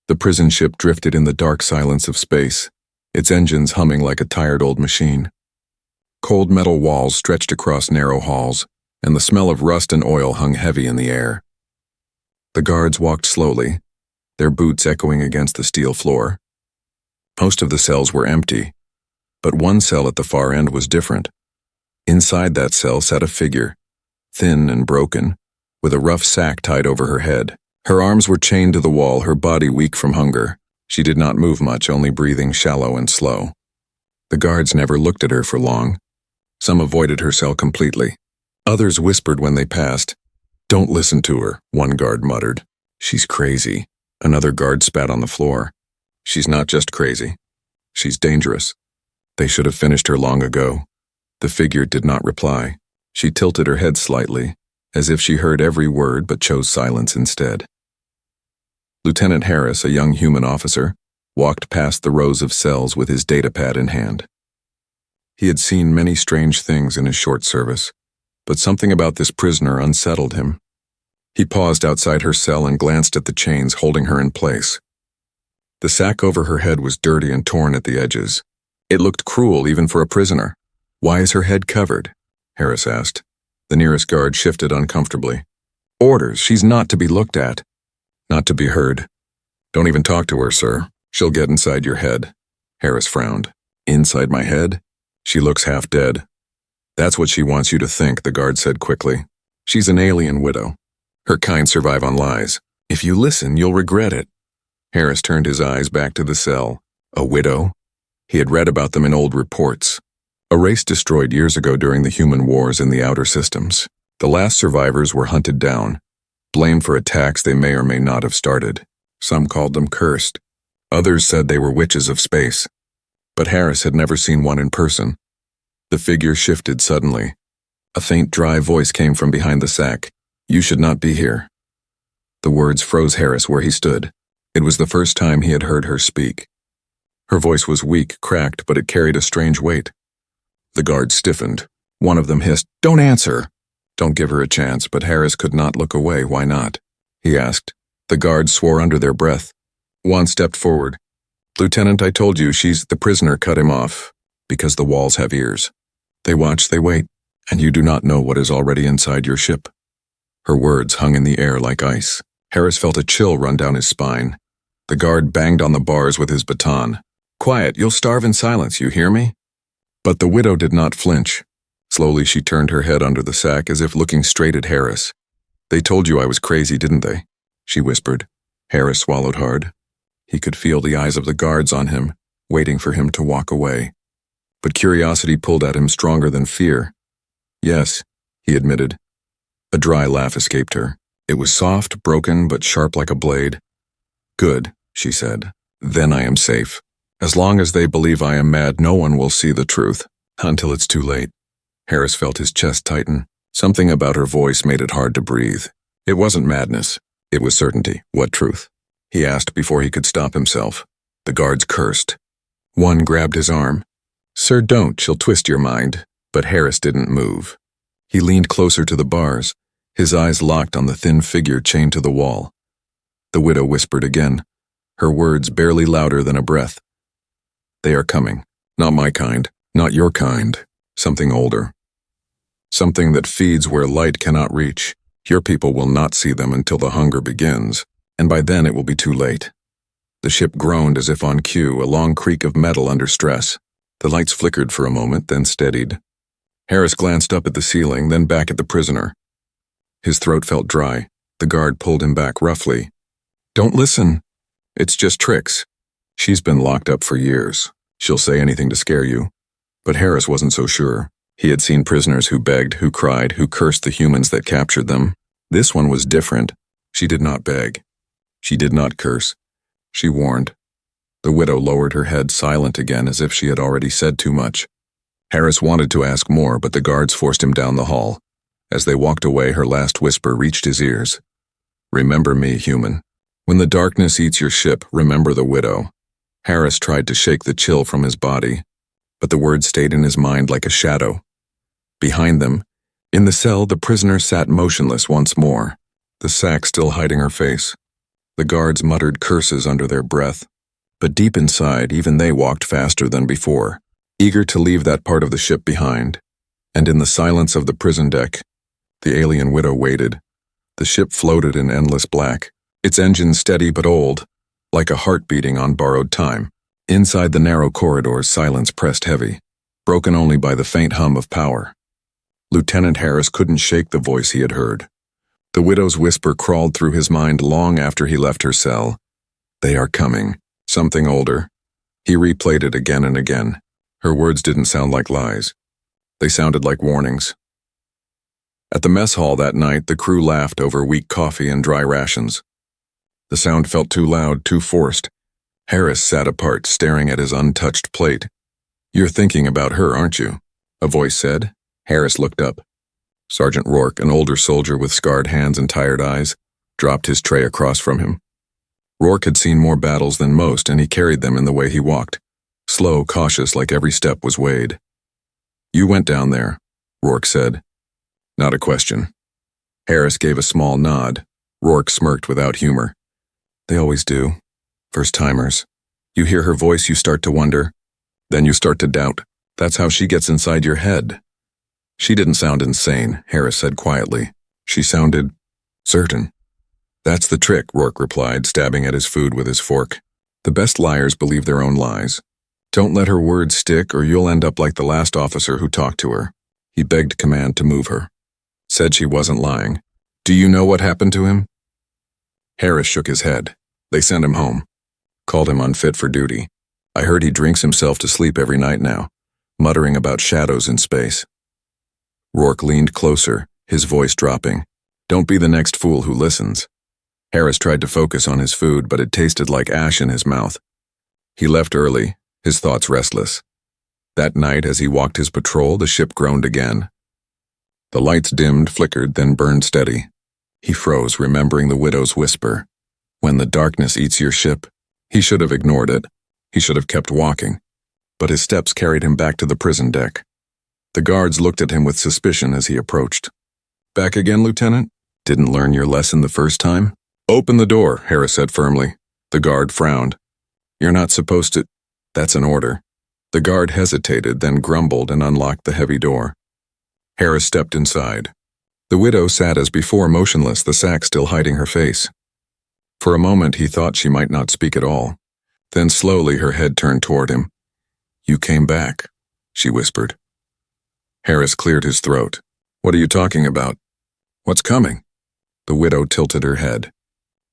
The prison ship drifted in the dark silence of space, its engines humming like a tired old machine. Cold metal walls stretched across narrow halls, and the smell of rust and oil hung heavy in the air. The guards walked slowly, their boots echoing against the steel floor. Most of the cells were empty, but one cell at the far end was different. Inside that cell sat a figure, thin and broken, with a rough sack tied over her head. Her arms were chained to the wall, her body weak from hunger. She did not move much, only breathing shallow and slow. The guards never looked at her for long. Some avoided her cell completely. Others whispered when they passed. "Don't listen to her," one guard muttered. "She's crazy." Another guard spat on the floor. "She's not just crazy. She's dangerous." They should have finished her long ago. The figure did not reply. She tilted her head slightly, as if she heard every word but chose silence instead. Lieutenant Harris, a young human officer, walked past the rows of cells with his datapad in hand. He had seen many strange things in his short service, but something about this prisoner unsettled him. He paused outside her cell and glanced at the chains holding her in place. The sack over her head was dirty and torn at the edges. It looked cruel even for a prisoner. "Why is her head covered?" Harris asked. The nearest guard shifted uncomfortably. "Orders, she's not to be looked at. Not to be heard. Don't even talk to her, sir. She'll get inside your head." Harris frowned. "Inside my head? She looks half dead." "That's what she wants you to think," the guard said quickly. "She's an alien widow. Her kind survive on lies. If you listen, you'll regret it." Harris turned his eyes back to the cell. A widow? He had read about them in old reports. A race destroyed years ago during the human wars in the outer systems. The last survivors were hunted down, blamed for attacks they may or may not have started. Some called them cursed. Others said they were witches of space. But Harris had never seen one in person. The figure shifted suddenly. A faint, dry voice came from behind the sack. "You should not be here." The words froze Harris where he stood. It was the first time he had heard her speak. Her voice was weak, cracked, but it carried a strange weight. The guards stiffened. One of them hissed, "Don't answer!" "Don't give her a chance," but Harris could not look away. "Why not?" he asked. The guards swore under their breath. One stepped forward. "Lieutenant, I told you, the prisoner cut him off, because the walls have ears. They watch, they wait, and you do not know what is already inside your ship." Her words hung in the air like ice. Harris felt a chill run down his spine. The guard banged on the bars with his baton. "Quiet, you'll starve in silence, you hear me?" But the widow did not flinch. Slowly she turned her head under the sack as if looking straight at Harris. "They told you I was crazy, didn't they?" she whispered. Harris swallowed hard. He could feel the eyes of the guards on him, waiting for him to walk away. But curiosity pulled at him stronger than fear. "Yes," he admitted. A dry laugh escaped her. It was soft, broken, but sharp like a blade. "Good," she said. "Then I am safe. As long as they believe I am mad, no one will see the truth. Until it's too late." Harris felt his chest tighten. Something about her voice made it hard to breathe. It wasn't madness. It was certainty. "What truth?" he asked before he could stop himself. The guards cursed. One grabbed his arm. "Sir, don't. She'll twist your mind." But Harris didn't move. He leaned closer to the bars, his eyes locked on the thin figure chained to the wall. The widow whispered again, her words barely louder than a breath. "They are coming. Not my kind. Not your kind. Something older. Something that feeds where light cannot reach. Your people will not see them until the hunger begins, and by then it will be too late." The ship groaned as if on cue, a long creak of metal under stress. The lights flickered for a moment, then steadied. Harris glanced up at the ceiling, then back at the prisoner. His throat felt dry. The guard pulled him back roughly. "Don't listen. It's just tricks. She's been locked up for years. She'll say anything to scare you." But Harris wasn't so sure. He had seen prisoners who begged, who cried, who cursed the humans that captured them. This one was different. She did not beg. She did not curse. She warned. The widow lowered her head, silent again, as if she had already said too much. Harris wanted to ask more, but the guards forced him down the hall. As they walked away, her last whisper reached his ears. "Remember me, human. When the darkness eats your ship, remember the widow." Harris tried to shake the chill from his body, but the words stayed in his mind like a shadow. Behind them, in the cell, the prisoner sat motionless once more, the sack still hiding her face. The guards muttered curses under their breath, but deep inside, even they walked faster than before, eager to leave that part of the ship behind. And in the silence of the prison deck, the alien widow waited. The ship floated in endless black, its engines steady but old, like a heart beating on borrowed time. Inside the narrow corridors, silence pressed heavy, broken only by the faint hum of power. Lieutenant Harris couldn't shake the voice he had heard. The widow's whisper crawled through his mind long after he left her cell. They are coming. Something older. He replayed it again and again. Her words didn't sound like lies. They sounded like warnings. At the mess hall that night, the crew laughed over weak coffee and dry rations. The sound felt too loud, too forced. Harris sat apart, staring at his untouched plate. "You're thinking about her, aren't you?" a voice said. Harris looked up. Sergeant Rourke, an older soldier with scarred hands and tired eyes, dropped his tray across from him. Rourke had seen more battles than most, and he carried them in the way he walked, slow, cautious, like every step was weighed. "You went down there," Rourke said. "Not a question." Harris gave a small nod. Rourke smirked without humor. "They always do. First-timers. You hear her voice, you start to wonder. Then you start to doubt. That's how she gets inside your head." "She didn't sound insane," Harris said quietly. "She sounded certain." "That's the trick," Rourke replied, stabbing at his food with his fork. "The best liars believe their own lies. Don't let her words stick or you'll end up like the last officer who talked to her." He begged command to move her. Said she wasn't lying. "Do you know what happened to him?" Harris shook his head. "They sent him home. Called him unfit for duty. I heard he drinks himself to sleep every night now, muttering about shadows in space." Rourke leaned closer, his voice dropping. "Don't be the next fool who listens." Harris tried to focus on his food, but it tasted like ash in his mouth. He left early, his thoughts restless. That night, as he walked his patrol, the ship groaned again. The lights dimmed, flickered, then burned steady. He froze, remembering the widow's whisper. When the darkness eats your ship, he should have ignored it. He should have kept walking. But his steps carried him back to the prison deck. The guards looked at him with suspicion as he approached. "Back again, Lieutenant? Didn't learn your lesson the first time?" "Open the door," Harris said firmly. The guard frowned. "You're not supposed to—" "That's an order." The guard hesitated, then grumbled and unlocked the heavy door. Harris stepped inside. The widow sat as before, motionless, the sack still hiding her face. For a moment he thought she might not speak at all. Then slowly her head turned toward him. "You came back," she whispered. Harris cleared his throat. "What are you talking about? What's coming?" The widow tilted her head.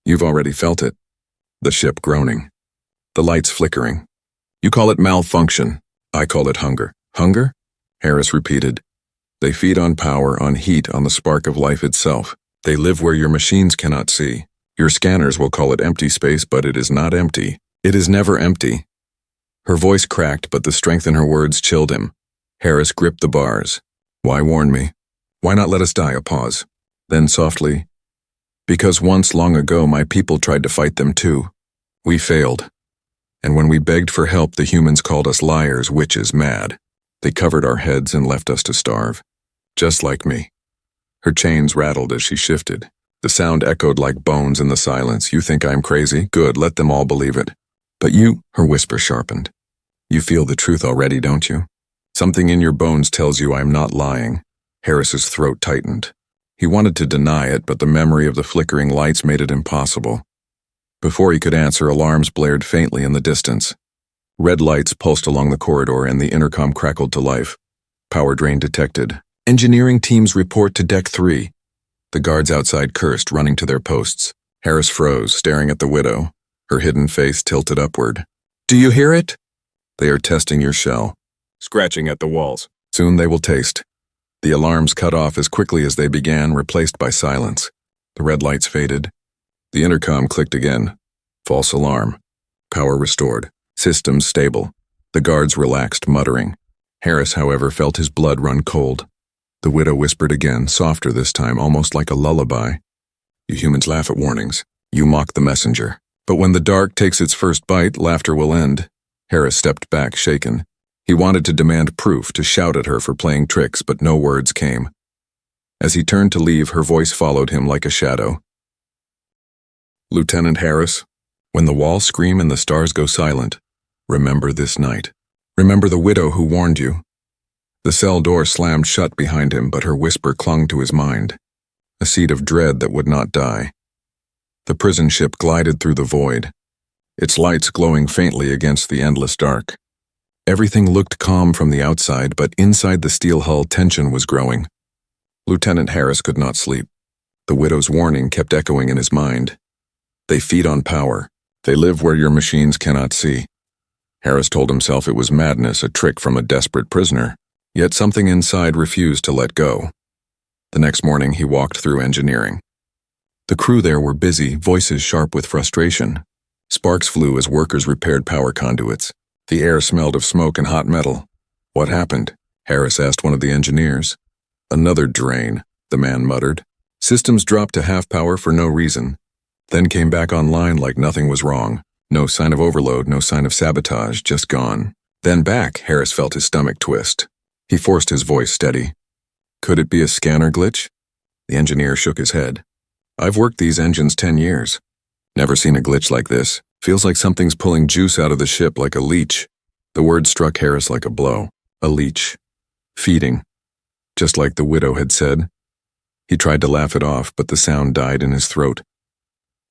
"You've already felt it. The ship groaning. The lights flickering. You call it malfunction. I call it hunger." "Hunger?" Harris repeated. "They feed on power, on heat, on the spark of life itself. They live where your machines cannot see. Your scanners will call it empty space, but it is not empty. It is never empty." Her voice cracked, but the strength in her words chilled him. Harris gripped the bars. "Why warn me? Why not let us die?" A pause. Then softly, "Because once long ago my people tried to fight them too. We failed. And when we begged for help, the humans called us liars, witches, mad. They covered our heads and left us to starve. Just like me." Her chains rattled as she shifted. The sound echoed like bones in the silence. "You think I'm crazy? Good, let them all believe it. But you," her whisper sharpened. "You feel the truth already, don't you? Something in your bones tells you I'm not lying." Harris's throat tightened. He wanted to deny it, but the memory of the flickering lights made it impossible. Before he could answer, alarms blared faintly in the distance. Red lights pulsed along the corridor and the intercom crackled to life. "Power drain detected. Engineering teams report to Deck 3. The guards outside cursed, running to their posts. Harris froze, staring at the widow, her hidden face tilted upward. "Do you hear it?" "They are testing your shell. Scratching at the walls. Soon they will taste." The alarms cut off as quickly as they began, replaced by silence. The red lights faded. The intercom clicked again. False alarm. Power restored. Systems stable. The guards relaxed, muttering. Harris, however, felt his blood run cold. The widow whispered again, softer this time, almost like a lullaby. "You humans laugh at warnings. You mock the messenger. But when the dark takes its first bite, laughter will end." Harris stepped back, shaken. He wanted to demand proof, to shout at her for playing tricks, but no words came. As he turned to leave, her voice followed him like a shadow. Lieutenant Harris, when the walls scream and the stars go silent, remember this night. Remember the widow who warned you. The cell door slammed shut behind him, but her whisper clung to his mind, a seed of dread that would not die. The prison ship glided through the void, its lights glowing faintly against the endless dark. Everything looked calm from the outside, but inside the steel hull tension was growing. Lieutenant Harris could not sleep. The widow's warning kept echoing in his mind. They feed on power. They live where your machines cannot see. Harris told himself it was madness, a trick from a desperate prisoner, yet something inside refused to let go. The next morning he walked through engineering. The crew there were busy, voices sharp with frustration. Sparks flew as workers repaired power conduits. The air smelled of smoke and hot metal. What happened? Harris asked one of the engineers. Another drain, the man muttered. Systems dropped to half power for no reason, then came back online like nothing was wrong. No sign of overload, no sign of sabotage, just gone. Then back, Harris felt his stomach twist. He forced his voice steady. Could it be a scanner glitch? The engineer shook his head. I've worked these engines 10 years. Never seen a glitch like this. Feels like something's pulling juice out of the ship like a leech. The word struck Harris like a blow. A leech. Feeding. Just like the widow had said. He tried to laugh it off, but the sound died in his throat.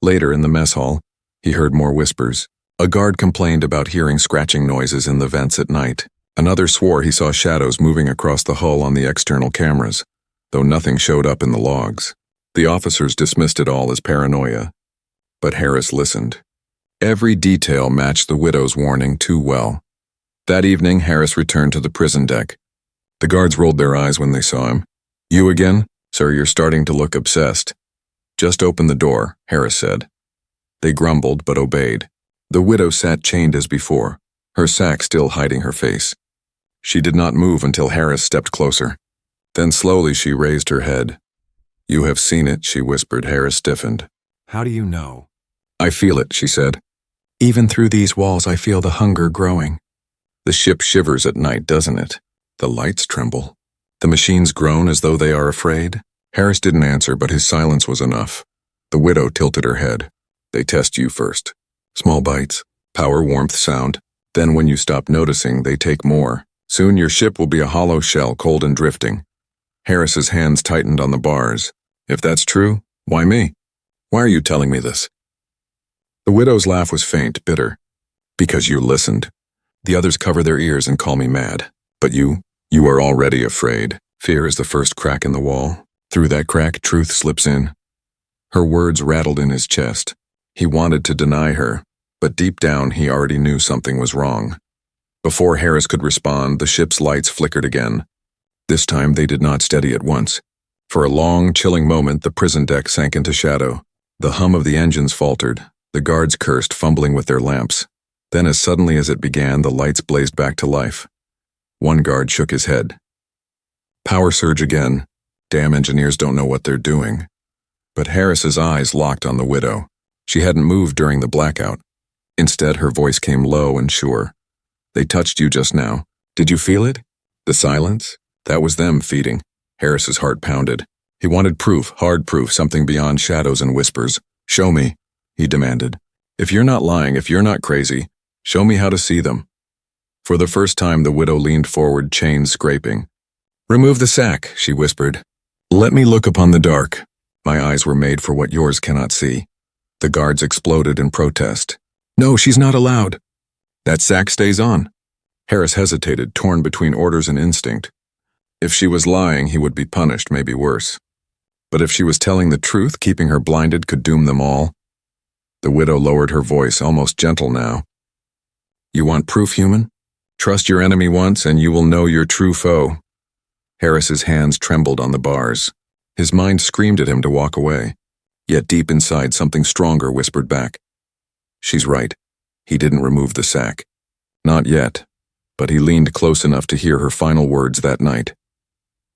Later, in the mess hall, he heard more whispers. A guard complained about hearing scratching noises in the vents at night. Another swore he saw shadows moving across the hull on the external cameras, though nothing showed up in the logs. The officers dismissed it all as paranoia. But Harris listened. Every detail matched the widow's warning too well. That evening, Harris returned to the prison deck. The guards rolled their eyes when they saw him. You again? Sir, you're starting to look obsessed. Just open the door, Harris said. They grumbled but obeyed. The widow sat chained as before, her sack still hiding her face. She did not move until Harris stepped closer. Then slowly she raised her head. You have seen it, she whispered. Harris stiffened. How do you know? I feel it, she said. Even through these walls I feel the hunger growing. The ship shivers at night, doesn't it? The lights tremble. The machines groan as though they are afraid. Harris didn't answer, but his silence was enough. The widow tilted her head. They test you first. Small bites, power, warmth, sound. Then when you stop noticing, they take more. Soon your ship will be a hollow shell, cold and drifting. Harris's hands tightened on the bars. If that's true, why me? Why are you telling me this? The widow's laugh was faint, bitter. Because you listened. The others cover their ears and call me mad. But you are already afraid. Fear is the first crack in the wall. Through that crack, truth slips in. Her words rattled in his chest. He wanted to deny her, but deep down he already knew something was wrong. Before Harris could respond, the ship's lights flickered again. This time they did not steady at once. For a long, chilling moment, the prison deck sank into shadow. The hum of the engines faltered. The guards cursed, fumbling with their lamps. Then as suddenly as it began, the lights blazed back to life. One guard shook his head. Power surge again. Damn engineers don't know what they're doing. But Harris's eyes locked on the widow. She hadn't moved during the blackout. Instead, her voice came low and sure. They touched you just now. Did you feel it? The silence? That was them feeding. Harris's heart pounded. He wanted proof, hard proof, something beyond shadows and whispers. Show me, he demanded. If you're not lying, if you're not crazy, show me how to see them. For the first time, the widow leaned forward, chains scraping. Remove the sack, she whispered. Let me look upon the dark. My eyes were made for what yours cannot see. The guards exploded in protest. No, she's not allowed. That sack stays on. Harris hesitated, torn between orders and instinct. If she was lying, he would be punished, maybe worse. But if she was telling the truth, keeping her blinded could doom them all. The widow lowered her voice, almost gentle now. You want proof, human? Trust your enemy once, and you will know your true foe. Harris's hands trembled on the bars. His mind screamed at him to walk away. Yet deep inside, something stronger whispered back. She's right. He didn't remove the sack. Not yet. But he leaned close enough to hear her final words that night.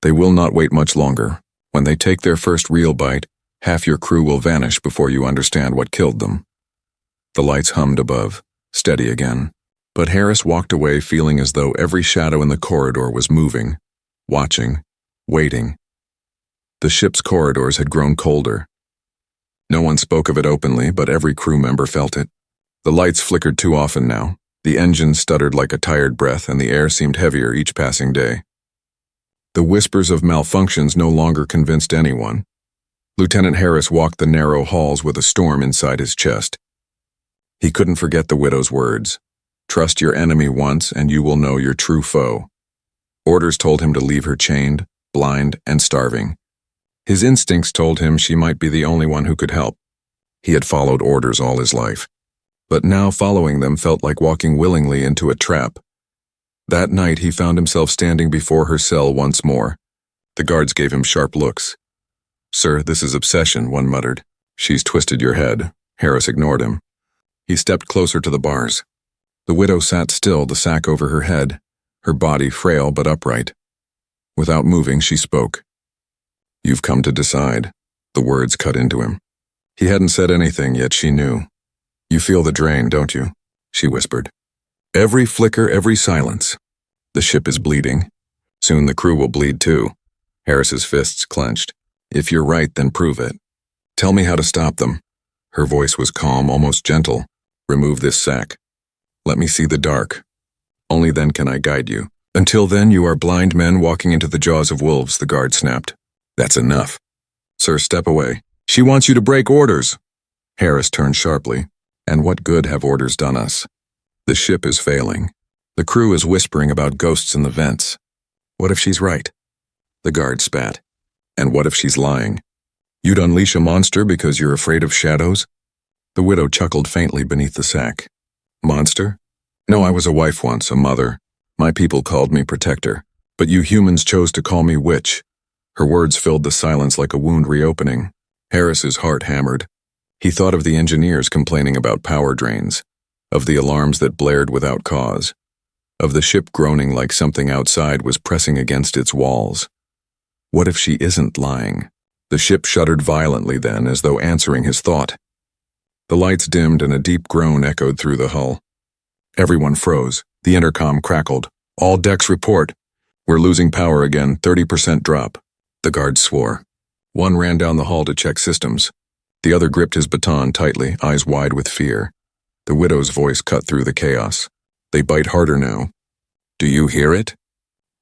They will not wait much longer. When they take their first real bite, half your crew will vanish before you understand what killed them. The lights hummed above, steady again. But Harris walked away feeling as though every shadow in the corridor was moving, watching, waiting. The ship's corridors had grown colder. No one spoke of it openly, but every crew member felt it. The lights flickered too often now. The engine stuttered like a tired breath, and the air seemed heavier each passing day. The whispers of malfunctions no longer convinced anyone. Lieutenant Harris walked the narrow halls with a storm inside his chest. He couldn't forget the widow's words. Trust your enemy once, and you will know your true foe. Orders told him to leave her chained, blind, and starving. His instincts told him she might be the only one who could help. He had followed orders all his life, but now following them felt like walking willingly into a trap. That night he found himself standing before her cell once more. The guards gave him sharp looks. "Sir, this is obsession," one muttered. "She's twisted your head." Harris ignored him. He stepped closer to the bars. The widow sat still, the sack over her head, her body frail but upright. Without moving, she spoke. "You've come to decide." The words cut into him. He hadn't said anything, yet she knew. "You feel the drain, don't you?" she whispered. "Every flicker, every silence. The ship is bleeding. Soon the crew will bleed too." Harris's fists clenched. "If you're right, then prove it. Tell me how to stop them." Her voice was calm, almost gentle. "Remove this sack. Let me see the dark. Only then can I guide you. Until then, you are blind men walking into the jaws of wolves," the guard snapped. "That's enough. Sir, step away. She wants you to break orders." Harris turned sharply. "And what good have orders done us? The ship is failing. The crew is whispering about ghosts in the vents. What if she's right?" The guard spat. "And what if she's lying? You'd unleash a monster because you're afraid of shadows?" The widow chuckled faintly beneath the sack. "Monster? No, I was a wife once, a mother. My people called me protector. But you humans chose to call me witch." Her words filled the silence like a wound reopening. Harris's heart hammered. He thought of the engineers complaining about power drains, of the alarms that blared without cause, of the ship groaning like something outside was pressing against its walls. What if she isn't lying? The ship shuddered violently then, as though answering his thought. The lights dimmed and a deep groan echoed through the hull. Everyone froze. The intercom crackled. "All decks report. We're losing power again, 30% drop." The guards swore. One ran down the hall to check systems. The other gripped his baton tightly, eyes wide with fear. The widow's voice cut through the chaos. "They bite harder now. Do you hear it?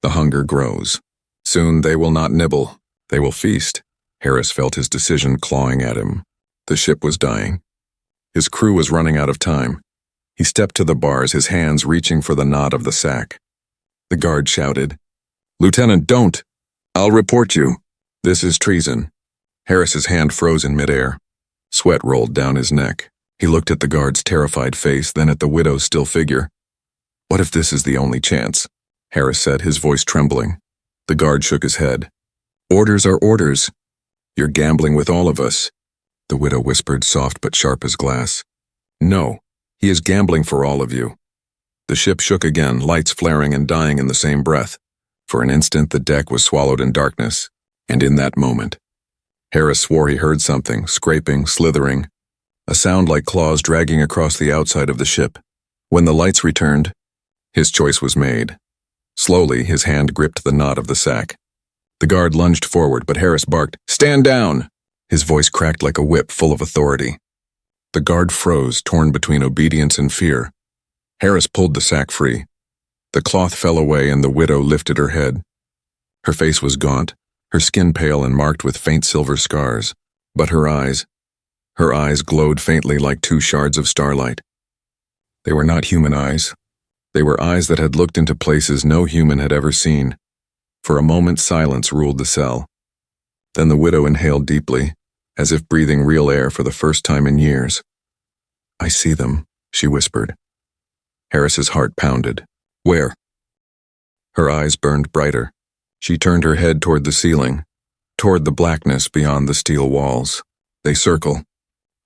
The hunger grows. Soon they will not nibble. They will feast." Harris felt his decision clawing at him. The ship was dying. His crew was running out of time. He stepped to the bars, his hands reaching for the knot of the sack. The guard shouted, "Lieutenant, don't! I'll report you. This is treason." Harris's hand froze in midair. Sweat rolled down his neck. He looked at the guard's terrified face, then at the widow's still figure. "What if this is the only chance?" Harris said, his voice trembling. The guard shook his head. "Orders are orders. You're gambling with all of us," the widow whispered, soft but sharp as glass. "No, he is gambling for all of you." The ship shook again, lights flaring and dying in the same breath. For an instant, the deck was swallowed in darkness, and in that moment, Harris swore he heard something, scraping, slithering, a sound like claws dragging across the outside of the ship. When the lights returned, his choice was made. Slowly, his hand gripped the knot of the sack. The guard lunged forward, but Harris barked, "Stand down!" His voice cracked like a whip, full of authority. The guard froze, torn between obedience and fear. Harris pulled the sack free. The cloth fell away and the widow lifted her head. Her face was gaunt, her skin pale and marked with faint silver scars. But her eyes glowed faintly like two shards of starlight. They were not human eyes. They were eyes that had looked into places no human had ever seen. For a moment, silence ruled the cell. Then the widow inhaled deeply, as if breathing real air for the first time in years. "I see them," she whispered. Harris's heart pounded. "Where?" Her eyes burned brighter. She turned her head toward the ceiling, toward the blackness beyond the steel walls. They circle,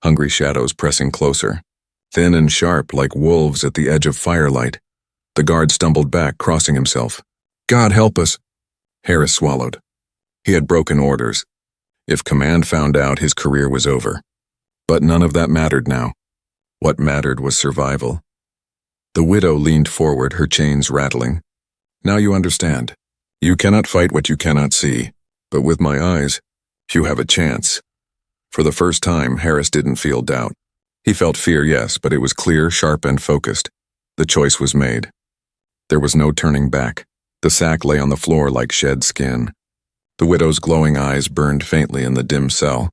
hungry shadows pressing closer, thin and sharp like wolves at the edge of firelight. The guard stumbled back, crossing himself. "God help us!" Harris swallowed. He had broken orders. If command found out, his career was over. But none of that mattered now. What mattered was survival. The widow leaned forward, her chains rattling. "Now you understand. You cannot fight what you cannot see. But with my eyes, you have a chance." For the first time, Harris didn't feel doubt. He felt fear, yes, but it was clear, sharp, and focused. The choice was made. There was no turning back. The sack lay on the floor like shed skin. The widow's glowing eyes burned faintly in the dim cell,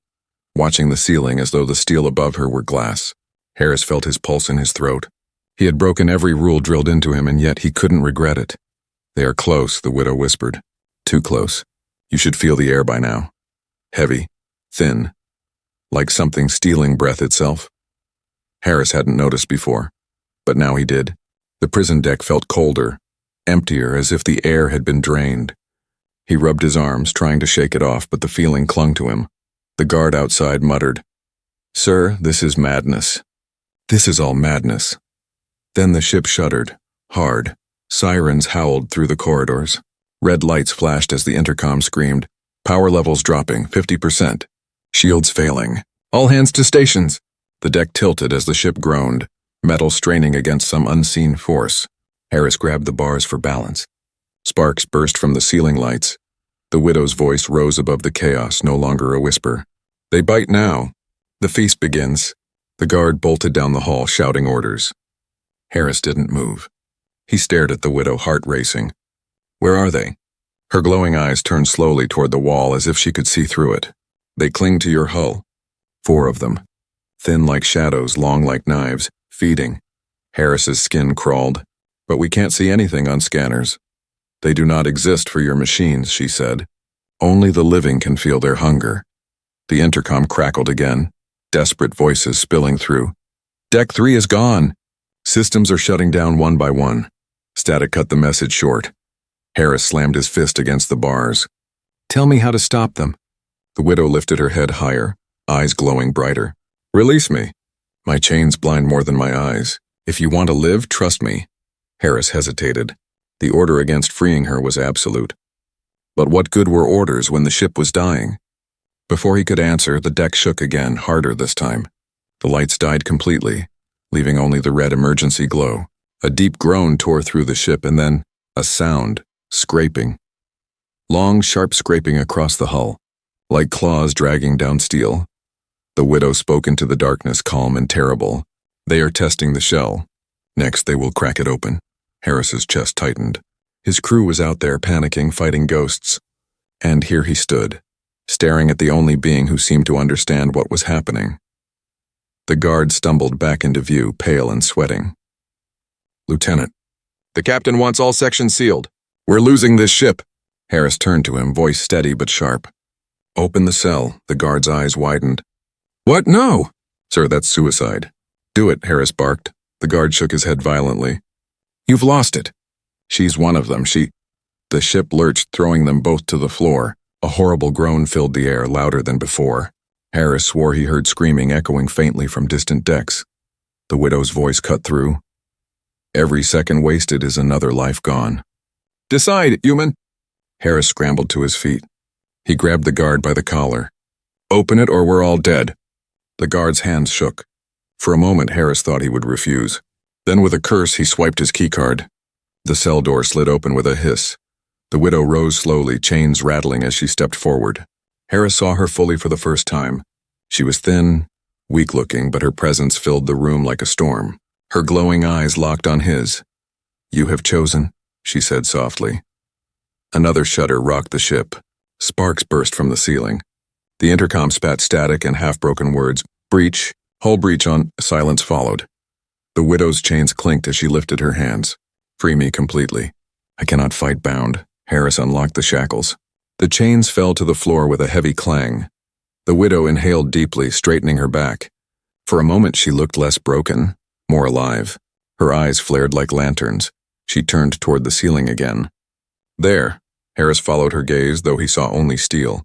watching the ceiling as though the steel above her were glass. Harris felt his pulse in his throat. He had broken every rule drilled into him, and yet he couldn't regret it. "They are close," the widow whispered. "Too close. You should feel the air by now. Heavy, thin, like something stealing breath itself." Harris hadn't noticed before, but now he did. The prison deck felt colder, emptier, as if the air had been drained. He rubbed his arms, trying to shake it off, but the feeling clung to him. The guard outside muttered, "Sir, this is madness. This is all madness." Then the ship shuddered, hard. Sirens howled through the corridors. Red lights flashed as the intercom screamed, "Power levels dropping, 50%. Shields failing. All hands to stations." The deck tilted as the ship groaned, metal straining against some unseen force. Harris grabbed the bars for balance. Sparks burst from the ceiling lights. The widow's voice rose above the chaos, no longer a whisper. "They bite now. The feast begins." The guard bolted down the hall, shouting orders. Harris didn't move. He stared at the widow, heart racing. "Where are they?" Her glowing eyes turned slowly toward the wall as if she could see through it. "They cling to your hull. 4 of them. Thin like shadows, long like knives, feeding." Harris's skin crawled. "But we can't see anything on scanners." "They do not exist for your machines," she said. "Only the living can feel their hunger." The intercom crackled again, desperate voices spilling through. "Deck 3 is gone. Systems are shutting down one by one." Static cut the message short. Harris slammed his fist against the bars. "Tell me how to stop them." The widow lifted her head higher, eyes glowing brighter. "Release me. My chains blind more than my eyes. If you want to live, trust me." Harris hesitated. The order against freeing her was absolute. But what good were orders when the ship was dying? Before he could answer, the deck shook again, harder this time. The lights died completely, leaving only the red emergency glow. A deep groan tore through the ship, and then a sound, scraping. Long, sharp scraping across the hull, like claws dragging down steel. The widow spoke into the darkness, calm and terrible. "They are testing the shell. Next they will crack it open." Harris's chest tightened. His crew was out there panicking, fighting ghosts. And here he stood, staring at the only being who seemed to understand what was happening. The guard stumbled back into view, pale and sweating. "Lieutenant, the captain wants all sections sealed. We're losing this ship." Harris turned to him, voice steady but sharp. "Open the cell." The guard's eyes widened. "What? No!" "Sir, that's suicide." "Do it," Harris barked. The guard shook his head violently. "You've lost it." "She's one of them. The ship lurched, throwing them both to the floor. A horrible groan filled the air, louder than before. Harris swore he heard screaming echoing faintly from distant decks. The widow's voice cut through. "Every second wasted is another life gone. Decide, human." Harris scrambled to his feet. He grabbed the guard by the collar. "Open it or we're all dead." The guard's hands shook. For a moment, Harris thought he would refuse. Then with a curse, he swiped his keycard. The cell door slid open with a hiss. The widow rose slowly, chains rattling as she stepped forward. Harris saw her fully for the first time. She was thin, weak-looking, but her presence filled the room like a storm. Her glowing eyes locked on his. "You have chosen," she said softly. Another shudder rocked the ship. Sparks burst from the ceiling. The intercom spat static and half-broken words. "Breach, hull breach on." Silence followed. The widow's chains clinked as she lifted her hands. "Free me completely. I cannot fight bound." Harris unlocked the shackles. The chains fell to the floor with a heavy clang. The widow inhaled deeply, straightening her back. For a moment she looked less broken, more alive. Her eyes flared like lanterns. She turned toward the ceiling again. "There." Harris followed her gaze, though he saw only steel.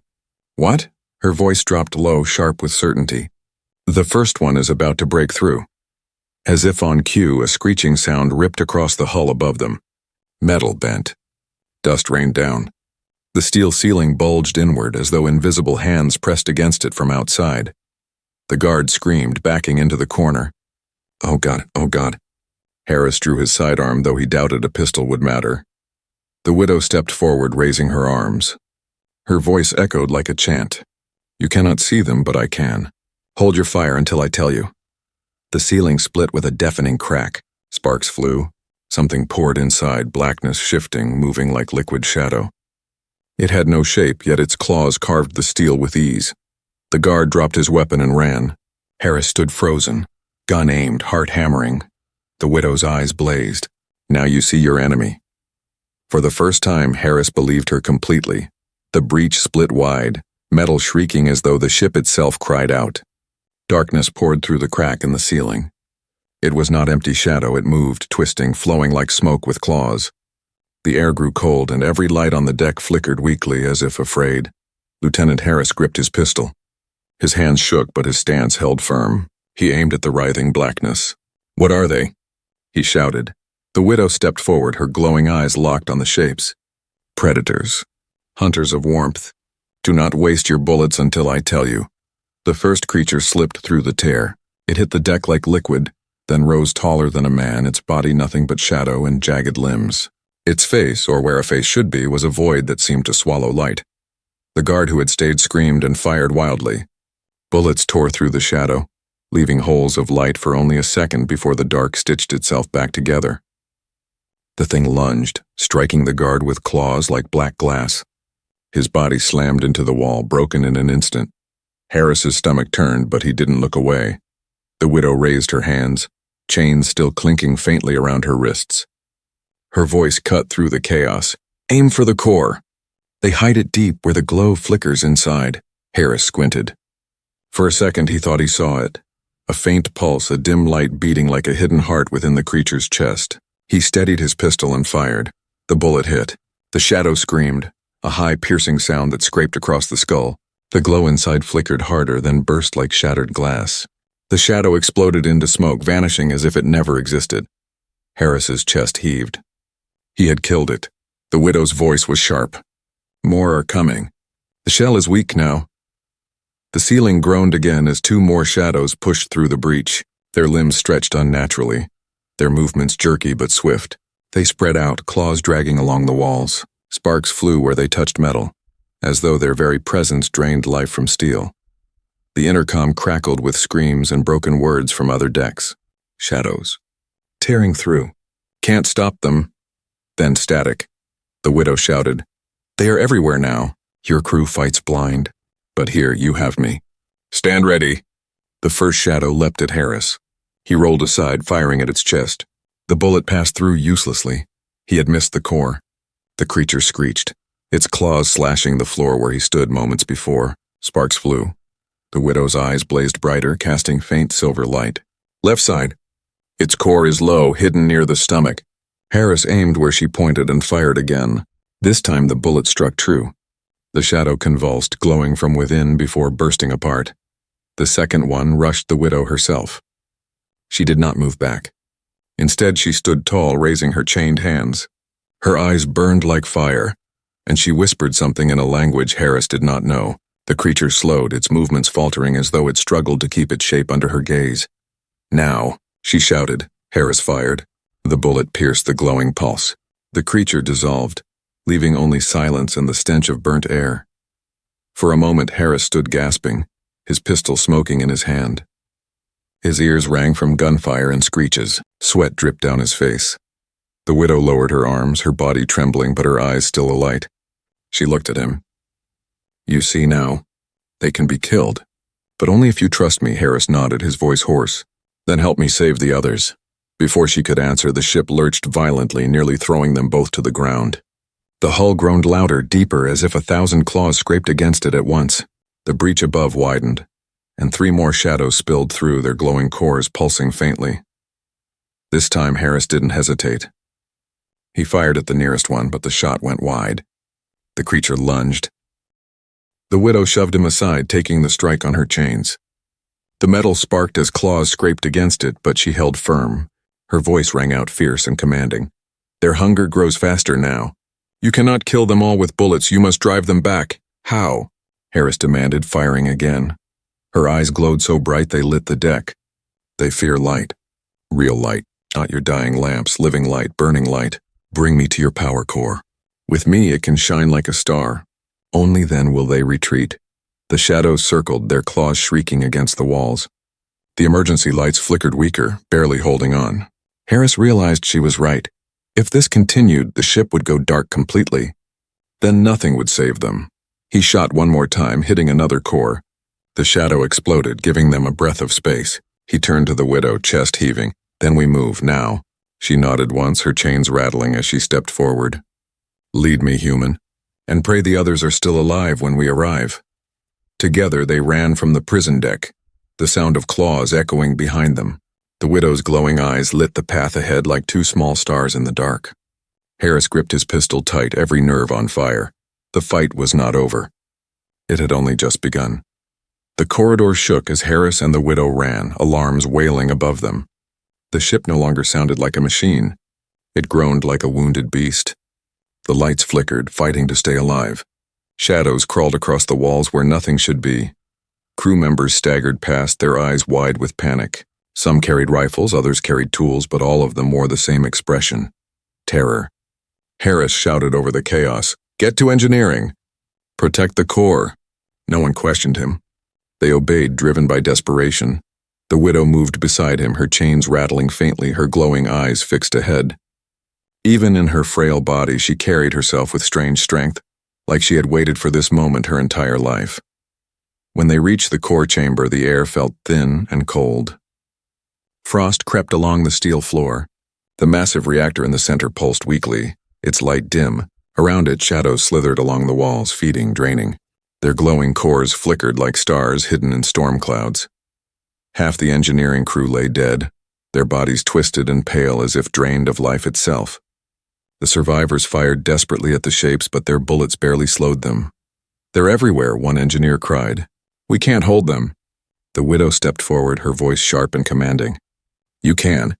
"What?" Her voice dropped low, sharp with certainty. "The first one is about to break through." As if on cue, a screeching sound ripped across the hull above them. Metal bent. Dust rained down. The steel ceiling bulged inward as though invisible hands pressed against it from outside. The guard screamed, backing into the corner. "Oh God, oh God." Harris drew his sidearm, though he doubted a pistol would matter. The widow stepped forward, raising her arms. Her voice echoed like a chant. You cannot see them, but I can. Hold your fire until I tell you. The ceiling split with a deafening crack. Sparks flew. Something poured inside, blackness shifting, moving like liquid shadow. It had no shape, yet its claws carved the steel with ease. The guard dropped his weapon and ran. Harris stood frozen, gun aimed, heart hammering. The widow's eyes blazed. Now you see your enemy. For the first time, Harris believed her completely. The breach split wide, metal shrieking as though the ship itself cried out. Darkness poured through the crack in the ceiling. It was not empty shadow, it moved, twisting, flowing like smoke with claws. The air grew cold and every light on the deck flickered weakly as if afraid. Lieutenant Harris gripped his pistol. His hands shook, but his stance held firm. He aimed at the writhing blackness. "What are they?" he shouted. The widow stepped forward, her glowing eyes locked on the shapes. "Predators. Hunters of warmth. Do not waste your bullets until I tell you." The first creature slipped through the tear. It hit the deck like liquid, then rose taller than a man, its body nothing but shadow and jagged limbs. Its face, or where a face should be, was a void that seemed to swallow light. The guard who had stayed screamed and fired wildly. Bullets tore through the shadow, leaving holes of light for only a second before the dark stitched itself back together. The thing lunged, striking the guard with claws like black glass. His body slammed into the wall, broken in an instant. Harris's stomach turned, but he didn't look away. The widow raised her hands, chains still clinking faintly around her wrists. Her voice cut through the chaos. "Aim for the core." "They hide it deep where the glow flickers inside." Harris squinted. For a second he thought he saw it. A faint pulse, a dim light beating like a hidden heart within the creature's chest. He steadied his pistol and fired. The bullet hit. The shadow screamed, a high piercing sound that scraped across the skull. The glow inside flickered harder, then burst like shattered glass. The shadow exploded into smoke, vanishing as if it never existed. Harris's chest heaved. He had killed it. The widow's voice was sharp. "More are coming. The shell is weak now." The ceiling groaned again as two more shadows pushed through the breach. Their limbs stretched unnaturally, their movements jerky but swift. They spread out, claws dragging along the walls. Sparks flew where they touched metal, as though their very presence drained life from steel. The intercom crackled with screams and broken words from other decks. Shadows. Tearing through. "Can't stop them." Then static. The widow shouted, "They are everywhere now. Your crew fights blind. But here, you have me. Stand ready." The first shadow leapt at Harris. He rolled aside, firing at its chest. The bullet passed through uselessly. He had missed the core. The creature screeched, its claws slashing the floor where he stood moments before. Sparks flew. The widow's eyes blazed brighter, casting faint silver light. "Left side. Its core is low, hidden near the stomach." Harris aimed where she pointed and fired again. This time the bullet struck true. The shadow convulsed, glowing from within before bursting apart. The second one rushed the widow herself. She did not move back. Instead, she stood tall, raising her chained hands. Her eyes burned like fire, and she whispered something in a language Harris did not know. The creature slowed, its movements faltering as though it struggled to keep its shape under her gaze. "Now," she shouted. Harris fired. The bullet pierced the glowing pulse. The creature dissolved, leaving only silence and the stench of burnt air. For a moment, Harris stood gasping, his pistol smoking in his hand. His ears rang from gunfire and screeches. Sweat dripped down his face. The widow lowered her arms, her body trembling but her eyes still alight. She looked at him. "You see now. They can be killed. But only if you trust me," Harris nodded, his voice hoarse. "Then help me save the others." Before she could answer, the ship lurched violently, nearly throwing them both to the ground. The hull groaned louder, deeper, as if 1,000 claws scraped against it at once. The breach above widened, and 3 more shadows spilled through, their glowing cores pulsing faintly. This time Harris didn't hesitate. He fired at the nearest one, but the shot went wide. The creature lunged. The widow shoved him aside, taking the strike on her chains. The metal sparked as claws scraped against it, but she held firm. Her voice rang out fierce and commanding. "Their hunger grows faster now. You cannot kill them all with bullets, you must drive them back." "How?" Harris demanded, firing again. Her eyes glowed so bright they lit the deck. "They fear light. Real light, not your dying lamps, living light, burning light. Bring me to your power core. With me it can shine like a star. Only then will they retreat." The shadows circled, their claws shrieking against the walls. The emergency lights flickered weaker, barely holding on. Harris realized she was right. If this continued, the ship would go dark completely. Then nothing would save them. He shot one more time, hitting another core. The shadow exploded, giving them a breath of space. He turned to the widow, chest heaving. "Then we move, now." She nodded once, her chains rattling as she stepped forward. "Lead me, human, and pray the others are still alive when we arrive." Together they ran from the prison deck, the sound of claws echoing behind them. The widow's glowing eyes lit the path ahead like two small stars in the dark. Harris gripped his pistol tight, every nerve on fire. The fight was not over. It had only just begun. The corridor shook as Harris and the widow ran, alarms wailing above them. The ship no longer sounded like a machine. It groaned like a wounded beast. The lights flickered, fighting to stay alive. Shadows crawled across the walls where nothing should be. Crew members staggered past, their eyes wide with panic. Some carried rifles, others carried tools, but all of them wore the same expression: terror. Harris shouted over the chaos, "Get to engineering! Protect the core!" No one questioned him. They obeyed, driven by desperation. The widow moved beside him, her chains rattling faintly, her glowing eyes fixed ahead. Even in her frail body, she carried herself with strange strength, like she had waited for this moment her entire life. When they reached the core chamber, the air felt thin and cold. Frost crept along the steel floor. The massive reactor in the center pulsed weakly, its light dim. Around it, shadows slithered along the walls, feeding, draining. Their glowing cores flickered like stars hidden in storm clouds. Half the engineering crew lay dead, their bodies twisted and pale as if drained of life itself. The survivors fired desperately at the shapes, but their bullets barely slowed them. "They're everywhere," one engineer cried. "We can't hold them." The widow stepped forward, her voice sharp and commanding. "You can,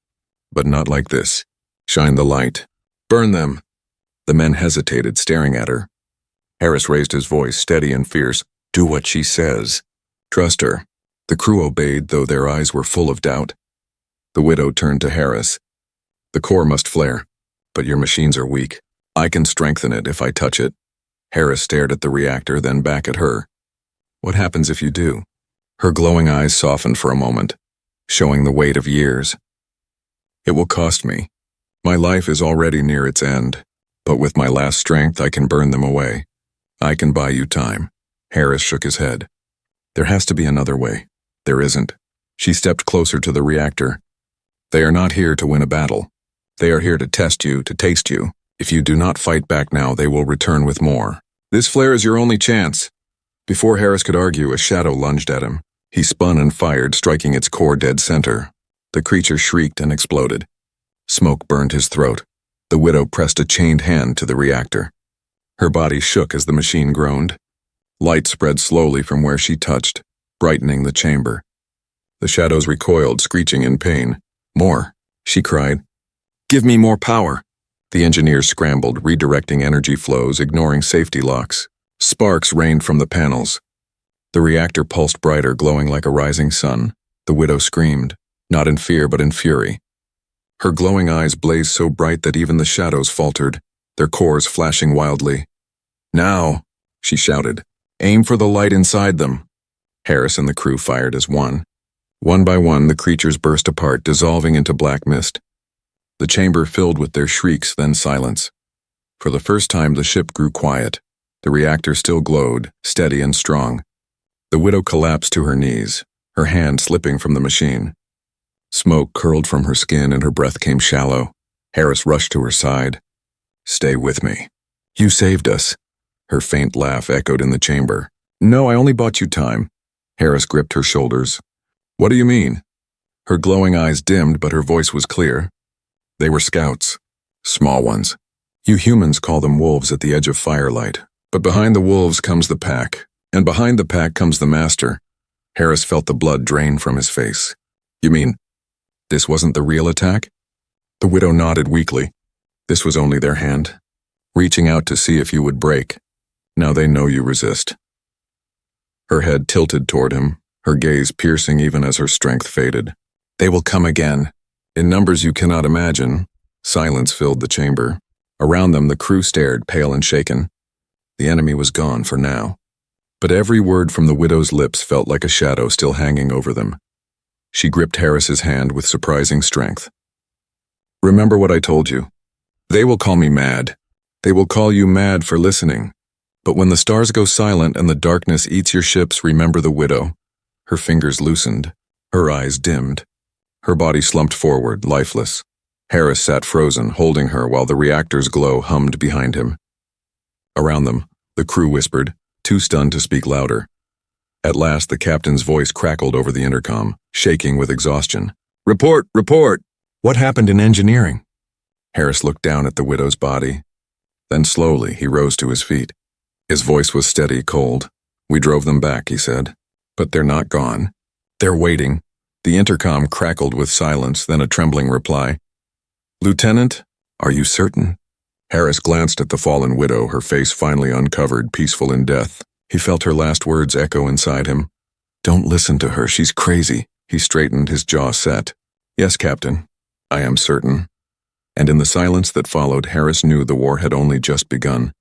but not like this. Shine the light. Burn them." The men hesitated, staring at her. Harris raised his voice, steady and fierce. "Do what she says. Trust her." The crew obeyed, though their eyes were full of doubt. The widow turned to Harris. "The core must flare, but your machines are weak. I can strengthen it if I touch it." Harris stared at the reactor, then back at her. "What happens if you do?" Her glowing eyes softened for a moment, showing the weight of years. "It will cost me. My life is already near its end, but with my last strength I can burn them away. I can buy you time." Harris shook his head. "There has to be another way." "There isn't." She stepped closer to the reactor. "They are not here to win a battle. They are here to test you, to taste you. If you do not fight back now, they will return with more. This flare is your only chance." Before Harris could argue, a shadow lunged at him. He spun and fired, striking its core dead center. The creature shrieked and exploded. Smoke burned his throat. The widow pressed a chained hand to the reactor. Her body shook as the machine groaned. Light spread slowly from where she touched, brightening the chamber. The shadows recoiled, screeching in pain. "More," she cried. "Give me more power." The engineers scrambled, redirecting energy flows, ignoring safety locks. Sparks rained from the panels. The reactor pulsed brighter, glowing like a rising sun. The widow screamed, not in fear but in fury. Her glowing eyes blazed so bright that even the shadows faltered, their cores flashing wildly. "Now," she shouted. "Aim for the light inside them." Harris and the crew fired as one. One by one, the creatures burst apart, dissolving into black mist. The chamber filled with their shrieks, then silence. For the first time, the ship grew quiet. The reactor still glowed, steady and strong. The widow collapsed to her knees, her hand slipping from the machine. Smoke curled from her skin and her breath came shallow. Harris rushed to her side. "Stay with me. You saved us." Her faint laugh echoed in the chamber. "No, I only bought you time." Harris gripped her shoulders. "What do you mean?" Her glowing eyes dimmed, but her voice was clear. "They were scouts. Small ones. You humans call them wolves at the edge of firelight. But behind the wolves comes the pack, and behind the pack comes the master." Harris felt the blood drain from his face. "You mean, this wasn't the real attack?" The widow nodded weakly. "This was only their hand, reaching out to see if you would break. Now they know you resist." Her head tilted toward him, her gaze piercing even as her strength faded. "They will come again, in numbers you cannot imagine." Silence filled the chamber. Around them, the crew stared, pale and shaken. The enemy was gone for now. But every word from the widow's lips felt like a shadow still hanging over them. She gripped Harris's hand with surprising strength. Remember what I told you. They will call me mad. They will call you mad for listening. But when the stars go silent and the darkness eats your ships, remember the widow. Her fingers loosened. Her eyes dimmed. Her body slumped forward, lifeless. Harris sat frozen, holding her while the reactor's glow hummed behind him. Around them, the crew whispered, too stunned to speak louder. At last, the captain's voice crackled over the intercom, shaking with exhaustion. Report, report! What happened in engineering? Harris looked down at the widow's body. Then slowly, he rose to his feet. His voice was steady, cold. We drove them back, he said. But they're not gone. They're waiting. The intercom crackled with silence, then a trembling reply. Lieutenant, are you certain? Harris glanced at the fallen widow, her face finally uncovered, peaceful in death. He felt her last words echo inside him. Don't listen to her, she's crazy. He straightened, his jaw set. Yes, Captain, I am certain. And in the silence that followed, Harris knew the war had only just begun.